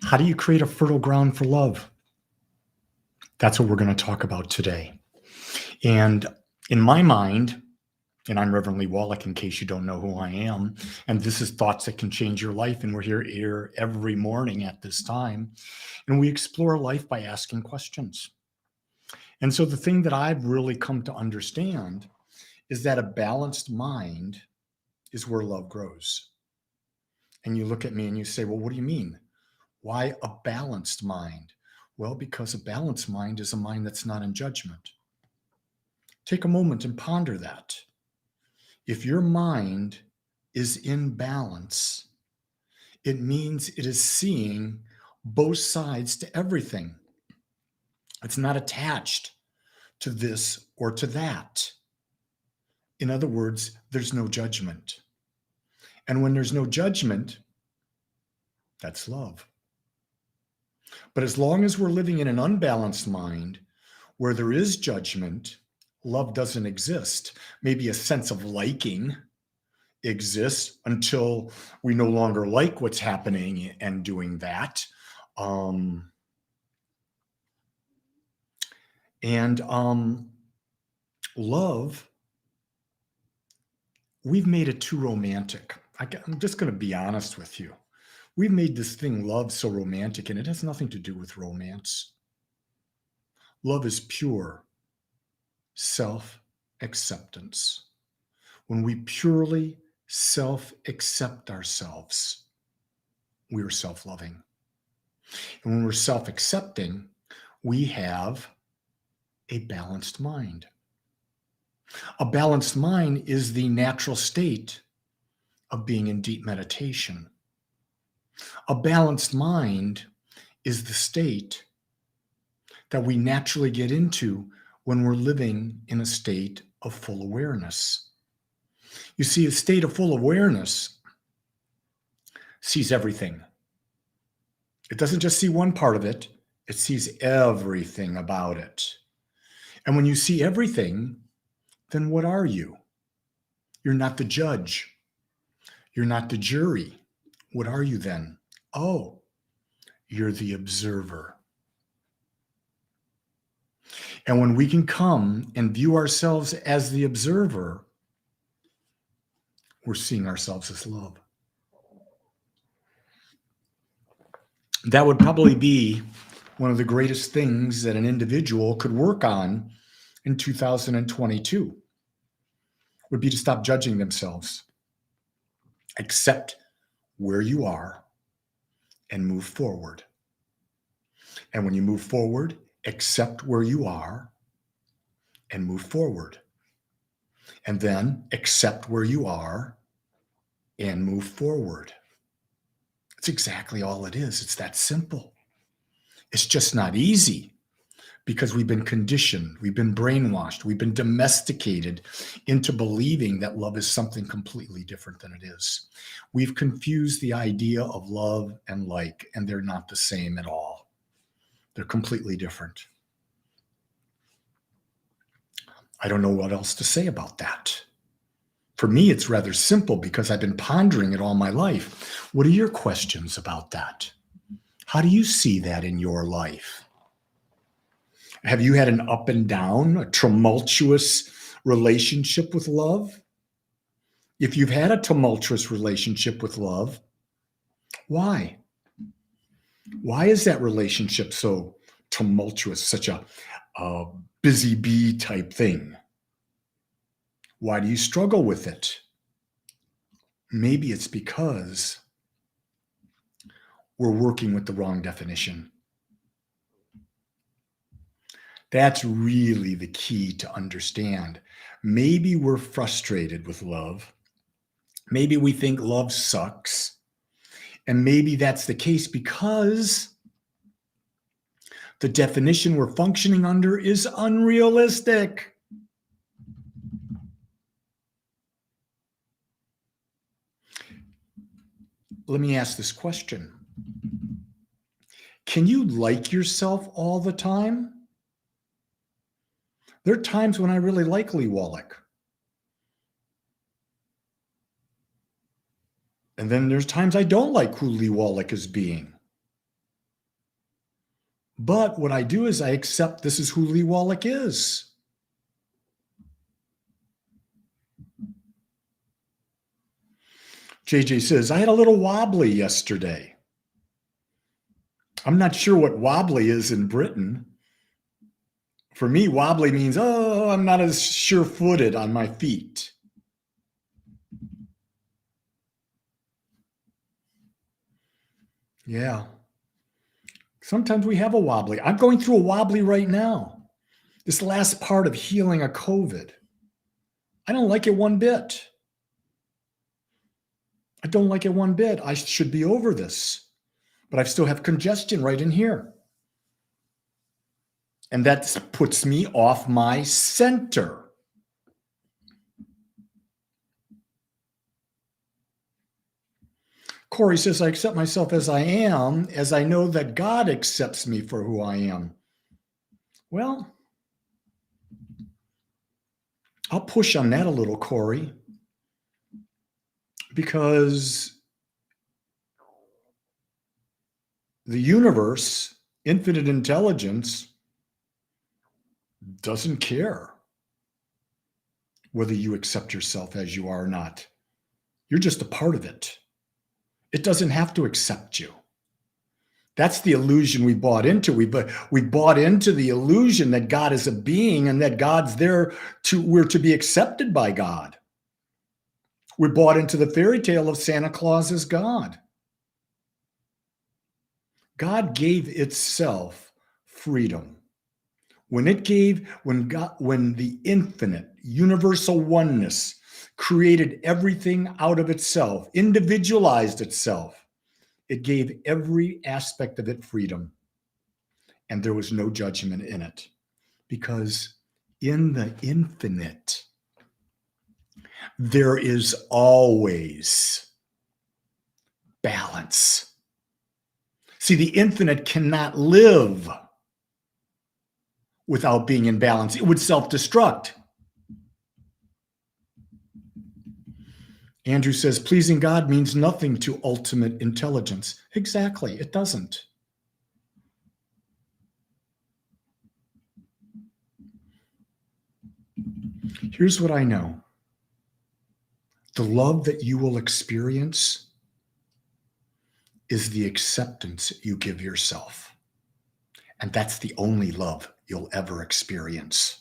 How do you create a fertile ground for love? That's what we're going to talk about today. And in my mind, and I'm Reverend Lee Wolak, in case you don't know who I am, and this is Thoughts That Can Change Your Life. And we're here every morning at this time, and we explore life by asking questions. And so the thing that I've really come to understand is that a balanced mind is where love grows. And you look at me and you say, well, what do you mean? Why a balanced mind? Well, because a balanced mind is a mind that's not in judgment. Take a moment and ponder that. If your mind is in balance, it means it is seeing both sides to everything. It's not attached to this or to that. In other words, there's no judgment. And when there's no judgment, that's love. But as long as we're living in an unbalanced mind where there is judgment, love doesn't exist. Maybe a sense of liking exists until we no longer like what's happening and doing that. Love, we've made it too romantic. I'm just going to be honest with you. We've made this thing, love, so romantic, and it has nothing to do with romance. Love is pure self-acceptance. When we purely self-accept ourselves, we are self-loving. And when we're self-accepting, we have a balanced mind. A balanced mind is the natural state of being in deep meditation. A balanced mind is the state that we naturally get into when we're living in a state of full awareness. You see, a state of full awareness sees everything. It doesn't just see one part of it, it sees everything about it. And when you see everything, then what are you? You're not the judge. You're not the jury. What are you then? Oh, you're the observer. And when we can come and view ourselves as the observer, we're seeing ourselves as love. That would probably be one of the greatest things that an individual could work on in 2022, would be to stop judging themselves. Accept where you are and move forward. And when you move forward, accept where you are and move forward. And then accept where you are and move forward. It's exactly all it is. It's that simple. It's just not easy because we've been conditioned, we've been brainwashed, we've been domesticated into believing that love is something completely different than it is. We've confused the idea of love and like, and they're not the same at all. They're completely different. I don't know what else to say about that. For me, it's rather simple because I've been pondering it all my life. What are your questions about that? How do you see that in your life? Have you had an up and down, a tumultuous relationship with love? If you've had a tumultuous relationship with love, why? Why is that relationship so tumultuous, such a busy bee type thing? Why do you struggle with it? Maybe it's because we're working with the wrong definition. That's really the key to understand. Maybe we're frustrated with love. Maybe we think love sucks. And maybe that's the case because the definition we're functioning under is unrealistic. Let me ask this question. Can you like yourself all the time? There are times when I really like Lee Wolak. And then there's times I don't like who Lee Wolak is being. But what I do is I accept this is who Lee Wolak is. JJ says, I had a little wobbly yesterday. I'm not sure what wobbly is in Britain. For me, wobbly means, oh, I'm not as sure-footed on my feet. Yeah. Sometimes we have a wobbly. I'm going through a wobbly right now. This last part of healing a COVID. I don't like it one bit. I don't like it one bit. I should be over this. But I still have congestion right in here. And that puts me off my center. Corey says, I accept myself as I am, as I know that God accepts me for who I am. Well, I'll push on that a little, Corey, because the universe, infinite intelligence, doesn't care whether you accept yourself as you are or not. You're just a part of it. It doesn't have to accept you. That's the illusion we bought into. We bought into the illusion that God is a being and that God's there we're to be accepted by God. We bought into the fairy tale of Santa Claus as God. God gave itself freedom. When the infinite universal oneness created everything out of itself, individualized itself, it gave every aspect of it freedom. And there was no judgment in it. Because in the infinite, there is always balance. See, the infinite cannot live without being in balance. It would self-destruct. Andrew says, pleasing God means nothing to ultimate intelligence. Exactly, it doesn't. Here's what I know. The love that you will experience is the acceptance you give yourself. And that's the only love you'll ever experience.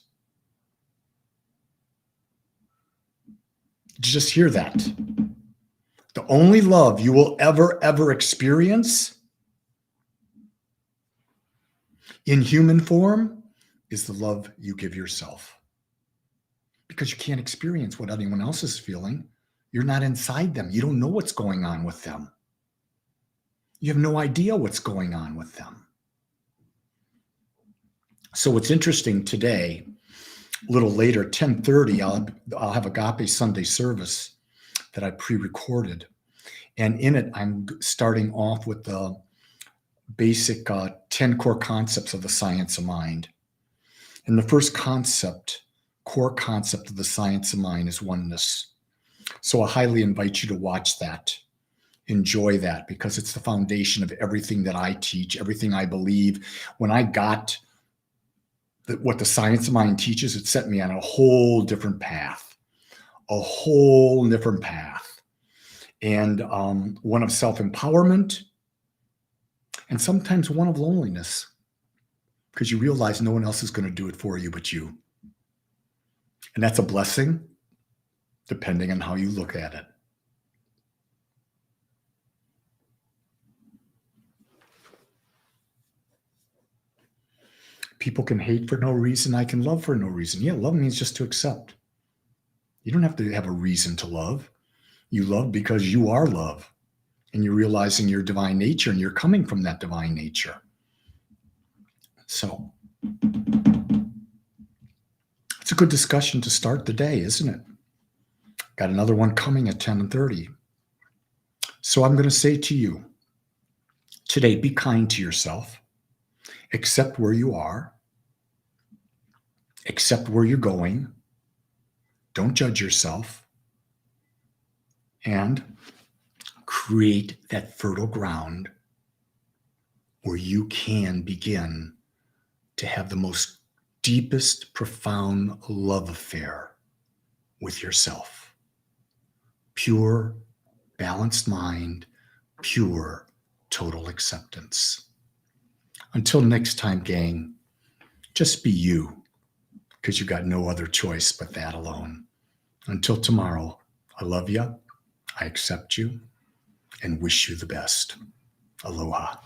Just hear that. The only love you will ever experience in human form is the love you give yourself. Because you can't experience what anyone else is feeling. You're not inside them. You don't know what's going on with them. You have no idea what's going on with them. So what's interesting today, a little later, 10:30, I'll have Agape Sunday service that I pre-recorded. And in it, I'm starting off with the basic 10 core concepts of the science of mind. And the first core concept of the science of mind is oneness. So I highly invite you to watch that. Enjoy that, because it's the foundation of everything that I teach, everything I believe. When I got what the science of mind teaches, it set me on a whole different path, and one of self-empowerment, and sometimes one of loneliness, because you realize no one else is going to do it for you but you. And that's a blessing, depending on how you look at it. People can hate for no reason. I can love for no reason. Yeah, love means just to accept. You don't have to have a reason to love. You love because you are love. And you're realizing your divine nature, and you're coming from that divine nature. So it's a good discussion to start the day, isn't it? Got another one coming at 10:30. So I'm going to say to you today, be kind to yourself. Accept where you are. Accept where you're going. Don't judge yourself. And create that fertile ground where you can begin to have the most deepest, profound love affair with yourself. Pure, balanced mind, pure, total acceptance. Until next time, gang, just be you, because you got no other choice but that alone. Until tomorrow, I love you, I accept you, and wish you the best. Aloha.